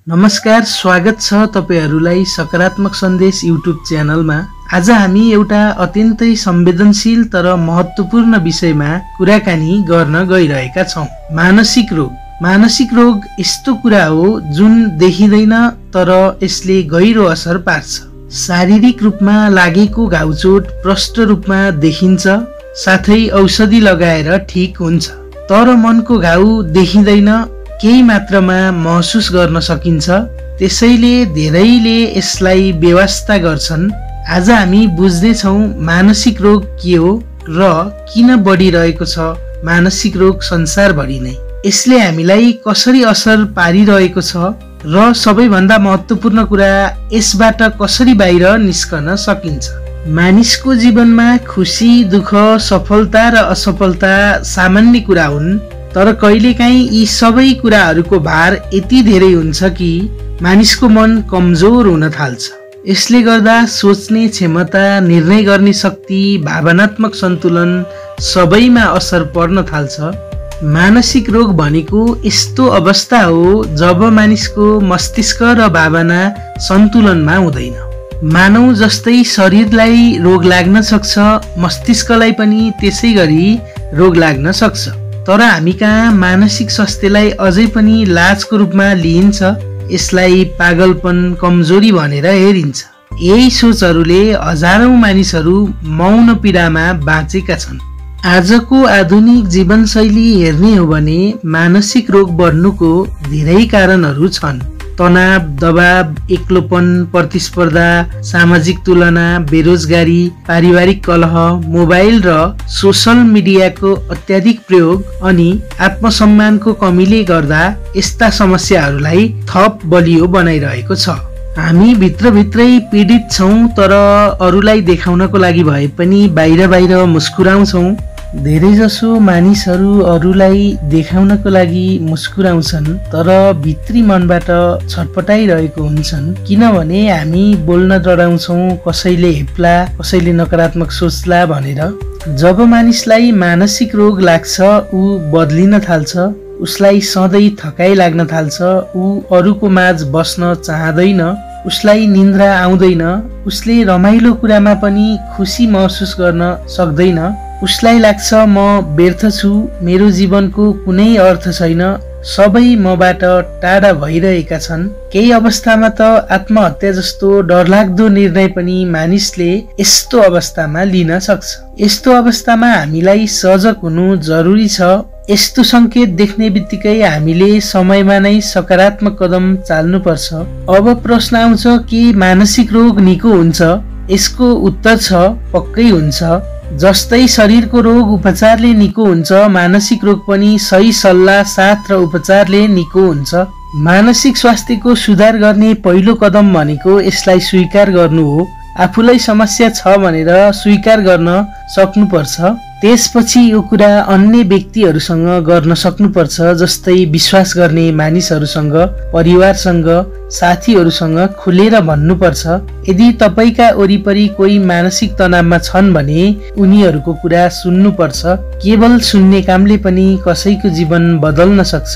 नमस्कार, स्वागत छ तपाईहरुलाई सकारात्मक सन्देश युट्युब च्यानलमा। आज हामी एउटा अत्यन्तै संवेदनशील तर महत्त्वपूर्ण विषयमा कुराकानी गर्न गइरहेका छौं। मानसिक रोग। मानसिक रोग यस्तो कुरा हो जुन देखिदैन तर यसले गहिरो असर पार्छ। शारीरिक रूपमा लागेको घाउचोट प्रष्ट रूपमा देखिन्छ, साथै औषधि लगाएर ठीक हुन्छ। तर मनको घाउ देखिदैन, केही मात्रामा महसुस गर्न सकिन्छ। त्यसैले धेरैले यसलाई बेवास्ता गर्छन्। आज हामी बुझ्ने छौं मानसिक रोग के हो र किन बढिरहेको छ मानसिक रोग संसारभरि नै। यसले हामीलाई कसरी असर पारिरहेको छ र सबैभन्दा महत्त्वपूर्ण कुरा यसबाट कसरी बाहिर निस्कन सकिन्छ। मानिसको जीवनमा खुशी, दुःख, सफलता र असफलता सामान्य कुरा हुन्, तर कहिलेकाहीँ यी सबै कुराहरूको भार यति धेरै हुन्छ कि मानिसको मन कमजोर हुन थाल्छ। यसले गर्दा सोच्ने क्षमता, निर्णय गर्ने शक्ति, भावनात्मक सन्तुलन सबैमा असर पर्न थाल्छ। मानसिक रोग भनेको यस्तो अवस्था हो जब मानिसको मस्तिष्क र भावना सन्तुलनमा हुँदैन। मानव जस्तै शरीरलाई रोग लाग्न सक्छ, मस्तिष्कलाई पनि त्यसै गरी रोग लाग्न सक्छ। तर हामी कहाँ मानसिक स्वास्थ्यलाई अझै पनि लाजको रूपमा लिइन्छ। यसलाई पागलपन, कमजोरी भनेर हेरिन्छ। यही सोचहरूले हजारौं मानिसहरू मौन पीडामा बाँचेका छन्। आजको आधुनिक जीवनशैली हेर्ने हो भने मानसिक रोग बढ्नुको धेरै कारणहरू छन्। तनाव, दबाव, एक्लोपन, प्रतिस्पर्धा, सामाजिक तुलना, बेरोजगारी, पारिवारिक कलह, मोबाइल र सोशल मिडियाको अत्याधिक प्रयोग अनि आत्मसम्मानको कमीले गर्दा यस्ता समस्याहरूलाई थप बलियो बनाइरहेको छ। हामी भित्रभित्रै पीडित छौं, तर अरूलाई देखाउनको लागि भए पनि बाहिर मुस्कुराउँछौं। धेरैजसो मानिसहरू अरूलाई देखाउनको लागि मुस्कुराउँछन्, तर भित्री मनबाट छटपटाइरहेको हुन्छन्। किनभने हामी बोल्न डराउँछौं, कसैले हेप्ला, कसैले नकारात्मक सोच्ला भनेर। जब मानिसलाई मानसिक रोग लाग्छ, ऊ बदलिन थाल्छ, उसलाई सधैँ थकाइ लाग्न थाल्छ, ऊ अरूको माझ बस्न चाहदैन, उसलाई निन्द्रा आउँदैन, उसले रमाइलो कुरामा पनि खुसी महसुस गर्न सक्दैन। उसलाई लाग्छ म व्यर्थ छु, मेरो जीवनको कुनै अर्थ छैन, सबै मबाट टाढा भइरहेका छन्। केही अवस्थामा त आत्महत्या जस्तो डरलाग्दो निर्णय पनि मानिसले यस्तो अवस्थामा लिन सक्छ। यस्तो अवस्थामा हामीलाई सजग हुनु जरुरी छ। यस्तो संकेत देख्ने बित्तिकै हामीले समयमा नै सकारात्मक कदम चाल्नुपर्छ। अब प्रश्न आउँछ कि मानसिक रोग निको हुन्छ? यसको उत्तर छ, पक्कै हुन्छ। जस्तै शरीरको रोग उपचारले निको हुन्छ, मानसिक रोग पनि सही सल्लाह, साथ र उपचारले निको हुन्छ। मानसिक स्वास्थ्यको सुधार गर्ने पहिलो कदम भनेको यसलाई स्वीकार गर्नु हो। आफूलाई समस्या छ भनेर स्वीकार गर्न सक्नुपर्छ। त्यसपछि यो कुरा अन्य व्यक्तिहरूसँग गर्न सक्नुपर्छ, जस्तै विश्वास गर्ने मानिसहरूसँग, परिवारसँग, साथीहरूसँग खुलेर भन्नुपर्छ। यदि तपाईका वरिपरि कोही मानसिक तनावमा छन् भने उनीहरूको कुरा सुन्नुपर्छ। केवल सुन्ने कामले पनि कसैको जीवन बदल्न सक्छ।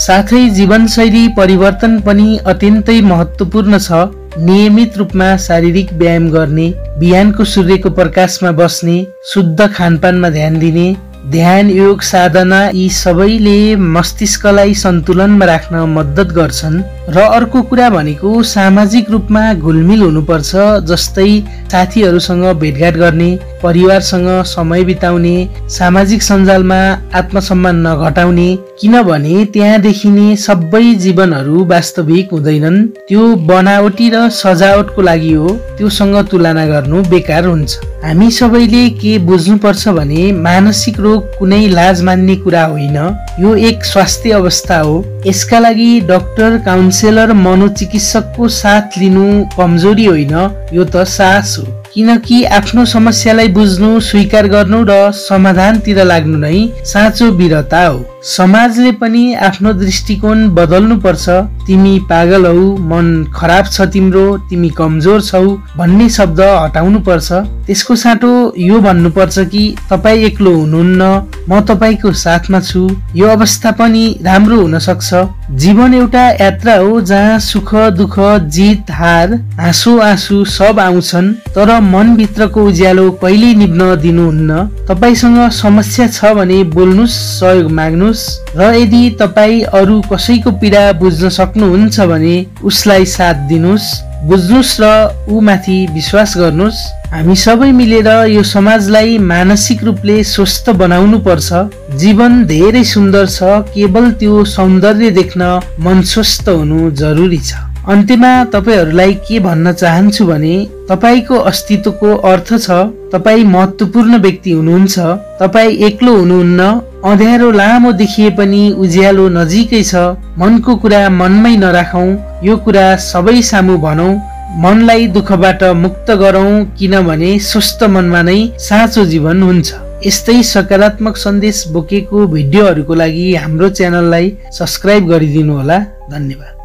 साथै जीवनशैली परिवर्तन पनि अत्यन्तै महत्त्वपूर्ण छ। नियमित रूपमा शारीरिक व्यायाम गर्ने, बिहानको सूर्यको प्रकाशमा बस्ने, शुद्ध खानपानमा ध्यान दिने, ध्यान, योग, साधना यी सबैले मस्तिष्कलाई सन्तुलनमा राख्न मद्दत गर्छन्। र अर्को कुरा भनेको सामाजिक रूपमा घुलमिल हुनुपर्छ, जस्तै साथीहरूसँग भेटघाट गर्ने, परिवारसँग समय बिताउने, सामाजिक सञ्जालमा आत्मसम्मान नघटाउने। किनभने त्यहाँ देखिने सबै जीवनहरू वास्तविक हुँदैनन्। त्यो बनावटी र सजावटको लागि हो। त्योसँग तुलना गर्नु बेकार हुन्छ। हामी सबैले के बुझ्नुपर्छ भने मानसिक रोग कुनै लाज मान्ने कुरा होइन। यो एक स्वास्थ्य अवस्था हो। यसका लागि डाक्टर, काउन्सेलर, मनोचिकित्सकको साथ लिनु कमजोरी होइन, यो त साहस हो। किनकि आफ्नो समस्यालाई बुझ्नु, स्वीकार गर्नु र समाधानतिर लाग्नु नै साँचो वीरता हो। समाजले पनि आफ्नो दृष्टिकोण बदल्नु पर्छ। तिमी पागल हौ, मन खराब छ तिम्रो, तिमी कमजोर छौ भन्ने शब्द हटाउनु पर्छ। त्यसको साटो यो भन्नुपर्छ कि तपाईँ एक्लो हुनुहुन्न, म तपाईँको साथमा छु। यो अवस्था पनि राम्रो हुन सक्छ। जीवन एउटा यात्रा हो जहाँ सुख दुःख जित हार हाँसो आँसु सब आउँछन्, तर मनभित्रको उज्यालो कहिल्यै निभ्न दिनुहुन्न। तपाईसँग समस्या छ भने बोल्नुस्, सहयोग माग्नुस्, र यदि तपाईँ अरू कसैको पीडा बुझ्न सक्नुहुन्छ भने उसलाई साथ दिनुस्, बुझ्नुस् र ऊ माथि विश्वास गर्नुस्। हामी सबै मिलेर यो समाजलाई मानसिक रूपले स्वस्थ बनाउनु पर्छ। जीवन धेरै सुन्दर छ, केवल त्यो सौन्दर्य देख्न मन स्वस्थ हुनु जरुरी छ। अन्त्यमा तपाईहरूलाई के भन्न चाहन्छु भने तपाईको अस्तित्वको अर्थ छ। तपाईँ महत्त्वपूर्ण व्यक्ति हुनुहुन्छ। तपाईँ एक्लो हुनुहुन्न। अँध्यारो लामो देखिए पनि उज्यालो नजिकै छ। मनको कुरा मनमै नराखौं, यो कुरा सबै सामु भनौं। मनलाई दुःखबाट मुक्त गरौं, किनभने स्वस्थ मनमा नै साँचो जीवन हुन्छ। यस्तै सकारात्मक सन्देश बोकेको भिडियोहरूको लागि हाम्रो च्यानललाई सब्स्क्राइब गरिदिनु होला। धन्यवाद।